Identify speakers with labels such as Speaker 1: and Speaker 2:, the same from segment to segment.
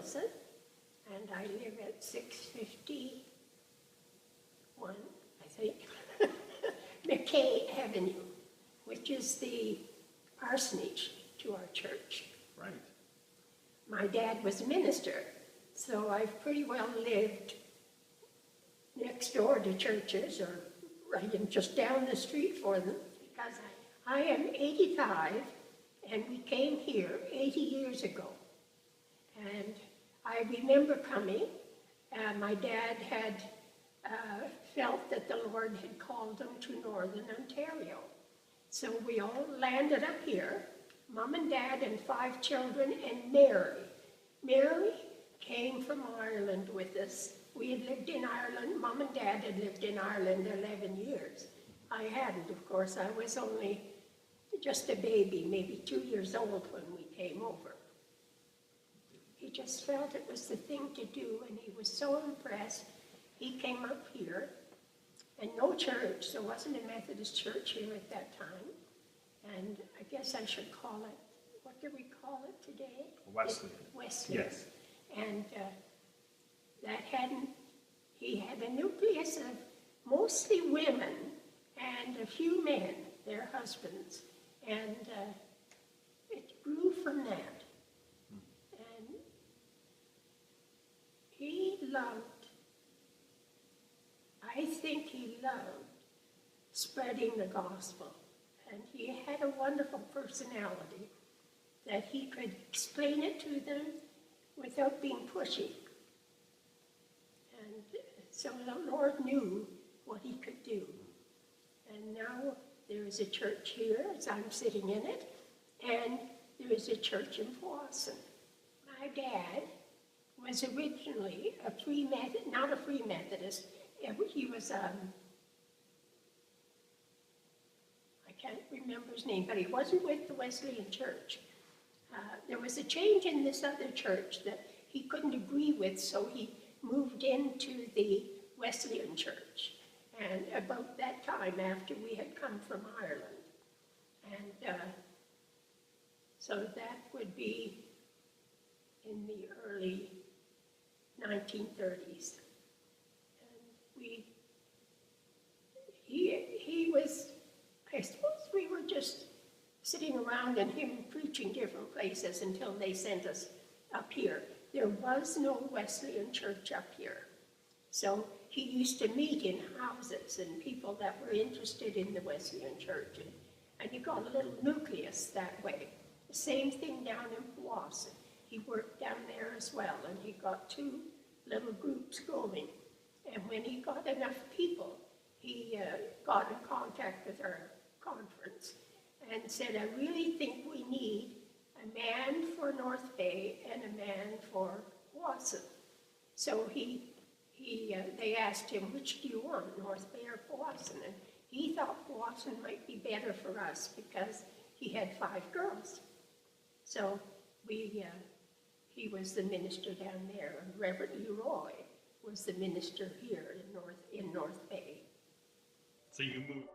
Speaker 1: Nicholson, and I live at 651, I think, McKay Avenue, which is the parsonage to our church.
Speaker 2: Right.
Speaker 1: My dad was a minister, so I've pretty well lived next door to churches or right in just down the street for them, because I am 85 and we came here 80 years ago. And I remember coming. My dad had felt that the Lord had called him to Northern Ontario. So we all landed up here, Mom and Dad and 5 children and Mary. Mary came from Ireland with us. We had lived in Ireland. Mom and Dad had lived in Ireland 11 years. I hadn't, of course. I was only just a baby, maybe 2 years old when we came over. He just felt it was the thing to do, and he was so impressed. He came up here, and no church. There wasn't a Methodist church here at that time. And I guess I should call it, what do we call it today?
Speaker 2: Wesleyan.
Speaker 1: Wesleyan.
Speaker 2: Yes.
Speaker 1: And he had a nucleus of mostly women and a few men, their husbands. And it grew from that. And he loved, I think he loved spreading the gospel. And he had a wonderful personality that he could explain it to them without being pushy. And so the Lord knew what he could do. And now there is a church here, as I'm sitting in it, and there is a church in Powassan. My dad was originally not a Free Methodist. He was, I can't remember his name, but he wasn't with the Wesleyan Church. There was a change in this other church that he couldn't agree with, so he moved into the Wesleyan Church. And about that time, after we had come from Ireland. And so that would be in the early 1930s. And he was, I suppose we were just sitting around and him preaching different places until they sent us up here. There was no Wesleyan church up here. So he used to meet in houses and people that were interested in the Wesleyan church. And he got a little nucleus that way. The same thing down in Powassan. He worked down there as well, and he got 2 little groups going. And when he got enough people, he got in contact with our conference and said, I really think we need a man for North Bay and a man for Powassan. So they asked him, which do you want, North Bay or Powassan? And he thought Powassan might be better for us because he had 5 girls. So he was the minister down there, and Reverend Leroy was the minister here in North Bay.
Speaker 2: So you moved.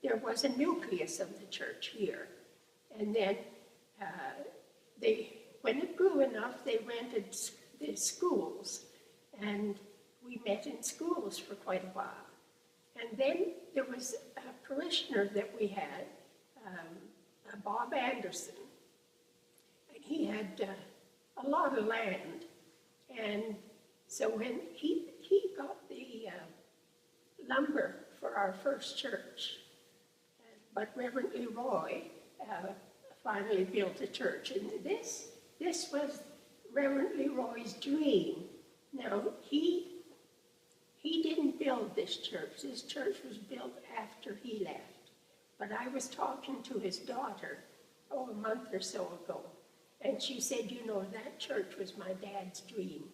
Speaker 1: There was a nucleus of the church here. And then when it grew enough, they rented the schools. And we met in schools for quite a while. And then there was a parishioner that we had, Bob Anderson. And he had a lot of land. And so when he got the lumber for our first church, but Reverend Leroy finally built a church. And this was Reverend Leroy's dream. Now, he didn't build this church. This church was built after he left. But I was talking to his daughter, a month or so ago, and she said, you know, that church was my dad's dream.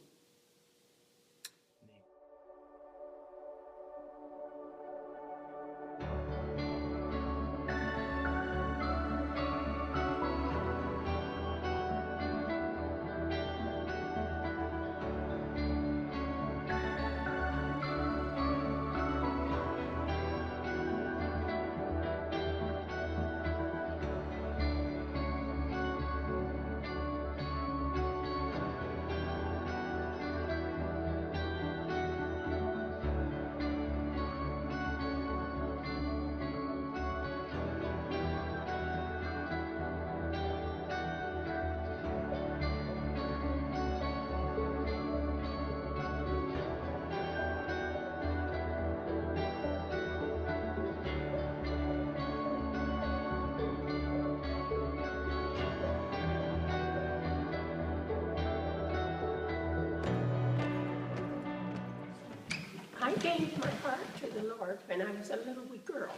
Speaker 1: I gave my heart to the Lord when I was a little wee girl.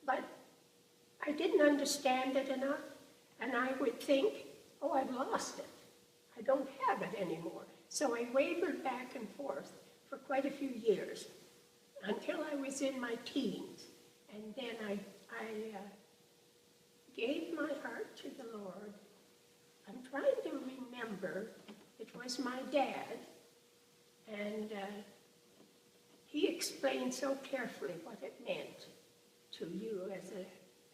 Speaker 1: But I didn't understand it enough, and I would think, oh, I've lost it. I don't have it anymore. So I wavered back and forth for quite a few years until I was in my teens. And then I gave my heart to the Lord. I'm trying to remember, it was my dad. And he explained so carefully what it meant to you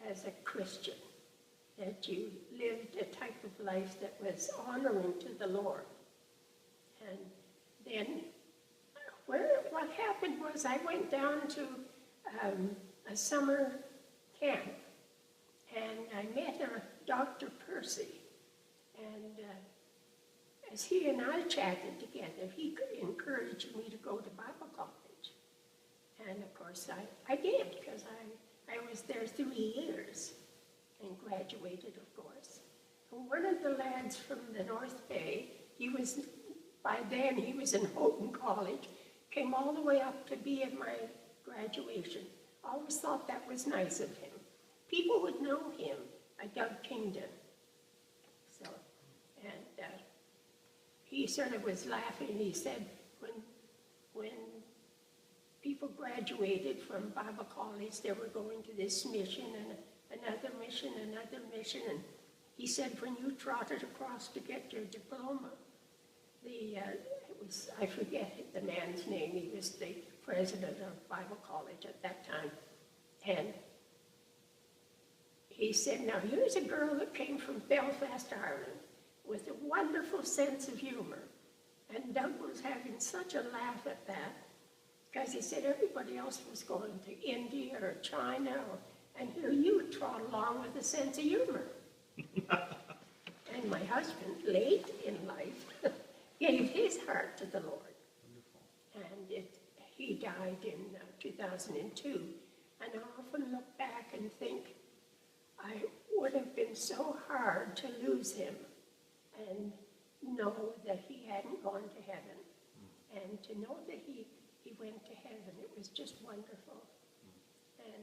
Speaker 1: as a Christian, that you lived a type of life that was honoring to the Lord. And then what happened was I went down to a summer camp, and I met Dr. Percy. And as he and I chatted together, he encouraged me to go to Bible college. And of course I did, because I was there 3 years and graduated, of course. And one of the lads from the North Bay, by then he was in Houghton College, came all the way up to be at my graduation. I always thought that was nice of him. People would know him, Doug Kingdon. So, and he sort of was laughing. He said, when people graduated from Bible college, they were going to this mission and another mission. And he said, when you trotted across to get your diploma, I forget the man's name. He was the president of Bible college at that time. And he said, now here's a girl that came from Belfast, Ireland, with a wonderful sense of humor. And Doug was having such a laugh at that, because he said everybody else was going to India or China, and here you trot along with a sense of humor. And my husband, late in life, gave his heart to the Lord. And he died in 2002. And I often look back and think, I would have been so hard to lose him and know that he hadn't gone to heaven. And to know that he went to heaven, it was just wonderful. And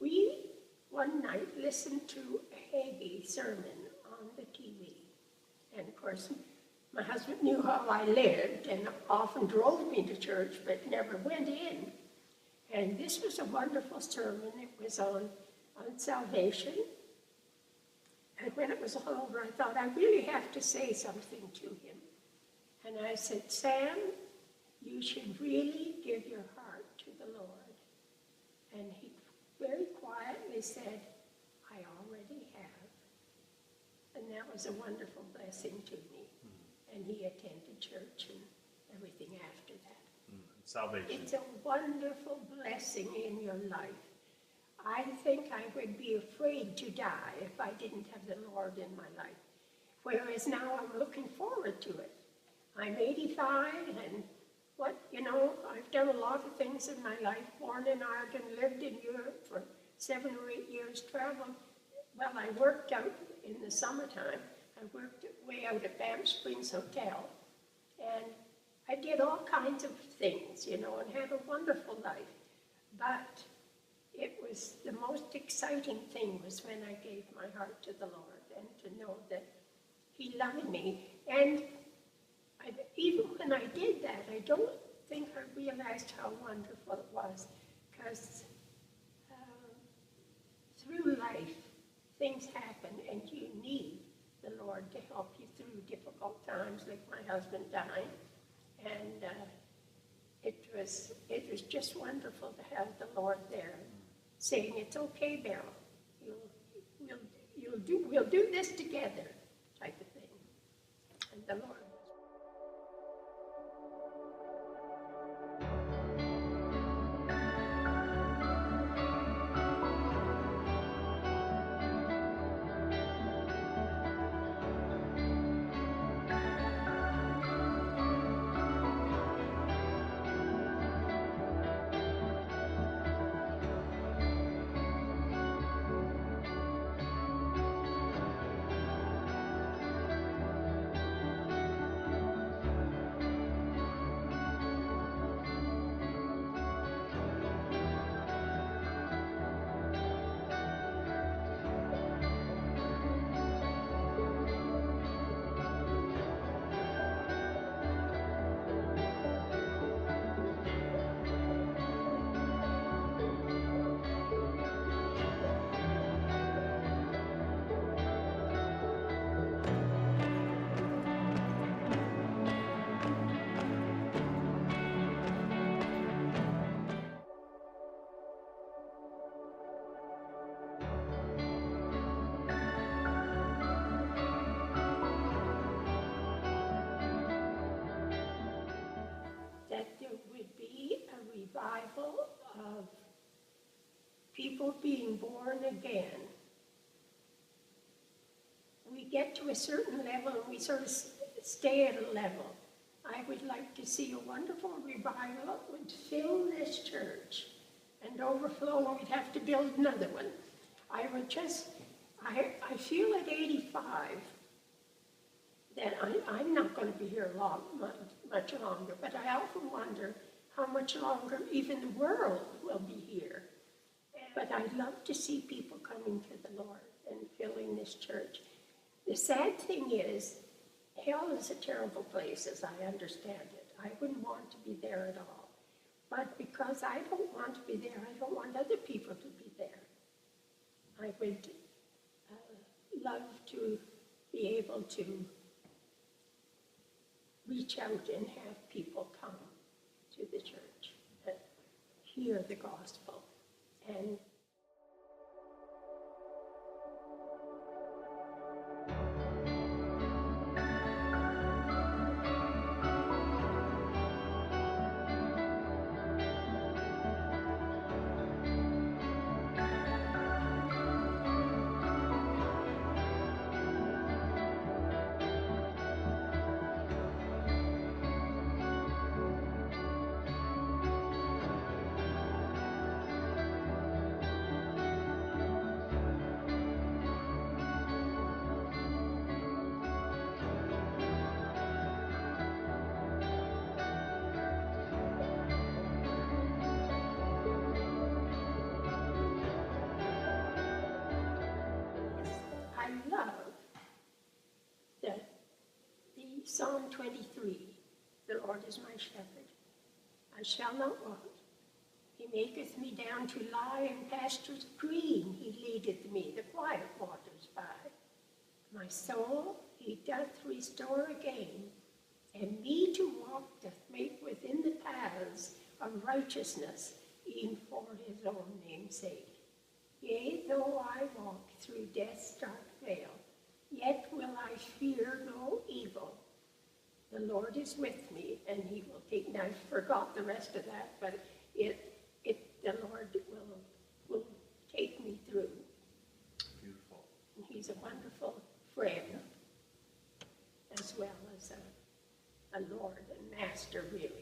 Speaker 1: we, one night, listened to a Hagee sermon on the TV. And of course, my husband knew how I lived and often drove me to church, but never went in. And this was a wonderful sermon. It was on salvation. And when it was all over, I thought, I really have to say something to him. And I said, Sam, you should really give your heart to the Lord. And he very quietly said, I already have. And that was a wonderful blessing to me. And he attended church and everything after that.
Speaker 2: Salvation.
Speaker 1: It's a wonderful blessing in your life. I think I would be afraid to die if I didn't have the Lord in my life. Whereas now I'm looking forward to it. I'm 85 and I've done a lot of things in my life. Born in Ireland, lived in Europe for 7 or 8 years, traveled well, I worked out in the summertime. I worked way out at Banff Springs Hotel, and I did all kinds of things, and had a wonderful life. But it was the most exciting thing was when I gave my heart to the Lord, and to know that He loved me. And even when I did that, I don't think I realized how wonderful it was, because through life, things happen, and you need the Lord to help you through difficult times, like my husband dying. And it was just wonderful to have the Lord there, saying, "It's okay, Beryl. We'll do this together," type of thing. And the Lord. That there would be a revival of people being born again. We get to a certain level and we sort of stay at a level. I would like to see a wonderful revival that would fill this church and overflow, and we'd have to build another one. I I feel at 85 that I'm not going to be here much longer, but I often wonder how much longer even the world will be here. But I'd love to see people coming to the Lord and filling this church. The sad thing is, hell is a terrible place as I understand it. I wouldn't want to be there at all. But because I don't want to be there, I don't want other people to be there. I would love to be able to reach out and have people come to the church and hear the gospel. And I love that the Psalm 23, the Lord is my shepherd, I shall not want. He maketh me down to lie in pastures green, he leadeth me the quiet waters by. My soul he doth restore again, and me to walk doth make within the paths of righteousness, even for his own name's sake. Yea, though I walk through death's dark vale, yet will I fear no evil. The Lord is with me, and he will take, and I forgot the rest of that, but the Lord will take me through.
Speaker 3: Beautiful.
Speaker 1: And he's a wonderful friend, as well as a Lord and master, really.